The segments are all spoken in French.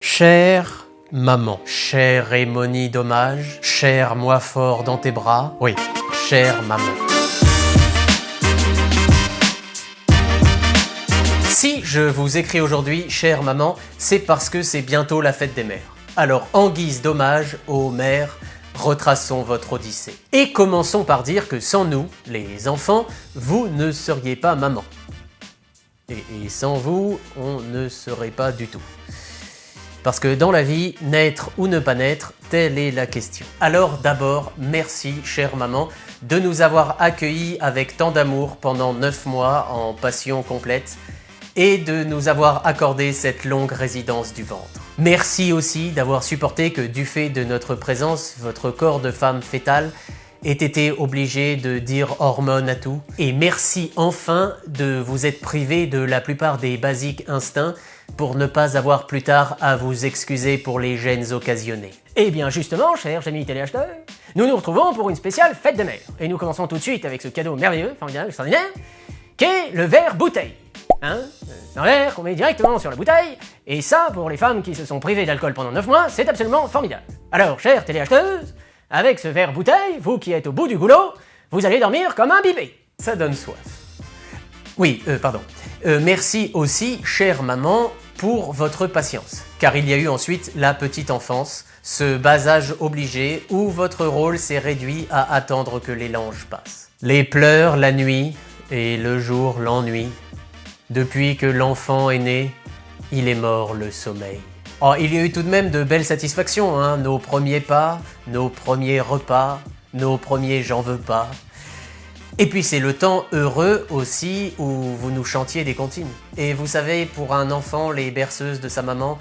Chère maman, chère Émonie d'hommage, chère moi fort dans tes bras, oui, chère maman. Si je vous écris aujourd'hui, chère maman, c'est parce que c'est bientôt la fête des mères. Alors en guise d'hommage aux mères, retraçons votre odyssée. Et commençons par dire que sans nous, les enfants, vous ne seriez pas maman. Et sans vous, on ne serait pas du tout. Parce que dans la vie, naître ou ne pas naître, telle est la question. Alors d'abord, merci chère maman de nous avoir accueillis avec tant d'amour pendant 9 mois en passion complète et de nous avoir accordé cette longue résidence du ventre. Merci aussi d'avoir supporté que du fait de notre présence, votre corps de femme fétale ait été obligé de dire hormones à tout. Et merci enfin de vous être privé de la plupart des basiques instincts pour ne pas avoir plus tard à vous excuser pour les gênes occasionnés. Eh bien justement, chers amis téléacheteurs, nous nous retrouvons pour une spéciale fête des mères. Et nous commençons tout de suite avec ce cadeau merveilleux, formidable, extraordinaire, qu'est le verre bouteille. C'est un verre qu'on met directement sur la bouteille, et ça, pour les femmes qui se sont privées d'alcool pendant 9 mois, c'est absolument formidable. Alors, chères téléacheteuses, avec ce verre bouteille, vous qui êtes au bout du goulot, vous allez dormir comme un bibé. Ça donne soif. Oui, pardon. Merci aussi, chère maman, pour votre patience. Car il y a eu ensuite la petite enfance, ce bas âge obligé où votre rôle s'est réduit à attendre que les langes passent. Les pleurs la nuit et le jour l'ennui. Depuis que l'enfant est né, il est mort le sommeil. Oh, il y a eu tout de même de belles satisfactions, hein, nos premiers pas, nos premiers repas, nos premiers j'en veux pas. Et puis c'est le temps heureux aussi où vous nous chantiez des comptines. Et vous savez, pour un enfant, les berceuses de sa maman,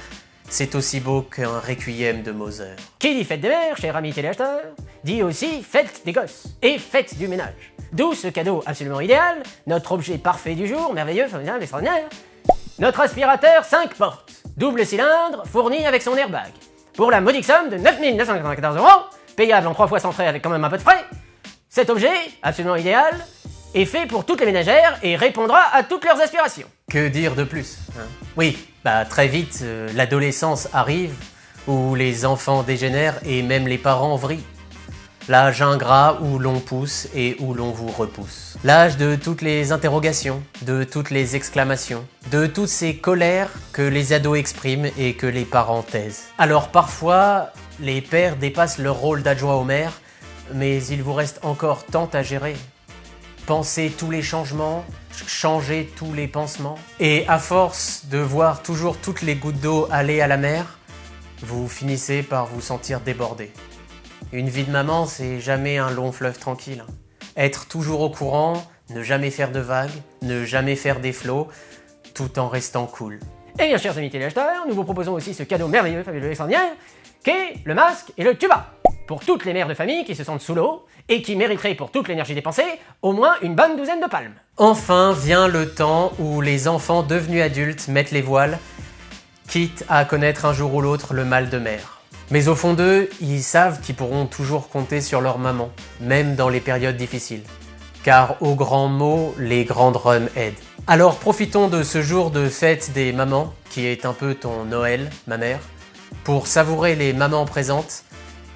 c'est aussi beau qu'un requiem de Mozart. Qui dit fête des mères, chers amis téléacheteurs, dit aussi fête des gosses et fête du ménage. D'où ce cadeau absolument idéal, notre objet parfait du jour, merveilleux, formidable, extraordinaire, notre aspirateur 5 portes, double cylindre, fourni avec son airbag. Pour la modique somme de 9 994 €, payable en 3 fois sans frais avec quand même un peu de frais, cet objet, absolument idéal, est fait pour toutes les ménagères et répondra à toutes leurs aspirations. Que dire de plus, hein? Oui, très vite, l'adolescence arrive, où les enfants dégénèrent et même les parents vrillent. L'âge ingrat où l'on pousse et où l'on vous repousse. L'âge de toutes les interrogations, de toutes les exclamations, de toutes ces colères que les ados expriment et que les parents taisent. Alors parfois, les pères dépassent leur rôle d'adjoint au maire, mais il vous reste encore tant à gérer. Pensez tous les changements, changer tous les pansements. Et à force de voir toujours toutes les gouttes d'eau aller à la mer, vous finissez par vous sentir débordé. Une vie de maman, c'est jamais un long fleuve tranquille. Être toujours au courant, ne jamais faire de vagues, ne jamais faire des flots, tout en restant cool. Et bien, chers amis téléacheteurs, nous vous proposons aussi ce cadeau merveilleux, fabuleux, extraordinaire, qu'est le masque et le tuba. Pour toutes les mères de famille qui se sentent sous l'eau et qui mériteraient pour toute l'énergie dépensée au moins une bonne douzaine de palmes. Enfin vient le temps où les enfants devenus adultes mettent les voiles, quitte à connaître un jour ou l'autre le mal de mer. Mais au fond d'eux, ils savent qu'ils pourront toujours compter sur leur maman, même dans les périodes difficiles. Car aux grands mots, les grandes rhums aident. Alors profitons de ce jour de fête des mamans, qui est un peu ton Noël, ma mère, pour savourer les mamans présentes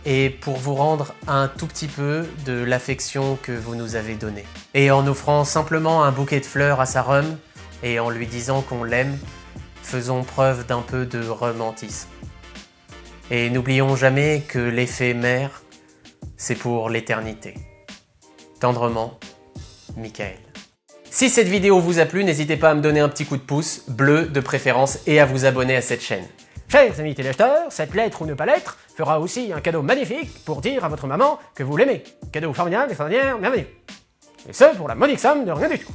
et pour vous rendre un tout petit peu de l'affection que vous nous avez donnée. Et en offrant simplement un bouquet de fleurs à sa rhum et en lui disant qu'on l'aime, faisons preuve d'un peu de romantisme. Et n'oublions jamais que l'effet mère, c'est pour l'éternité. Tendrement, Michael. Si cette vidéo vous a plu, n'hésitez pas à me donner un petit coup de pouce, bleu de préférence, et à vous abonner à cette chaîne. Chers amis téléacheteurs, cette lettre ou ne pas lettre fera aussi un cadeau magnifique pour dire à votre maman que vous l'aimez. Cadeau formidable, extraordinaire, merveilleux. Et ce, pour la modique somme de rien du tout.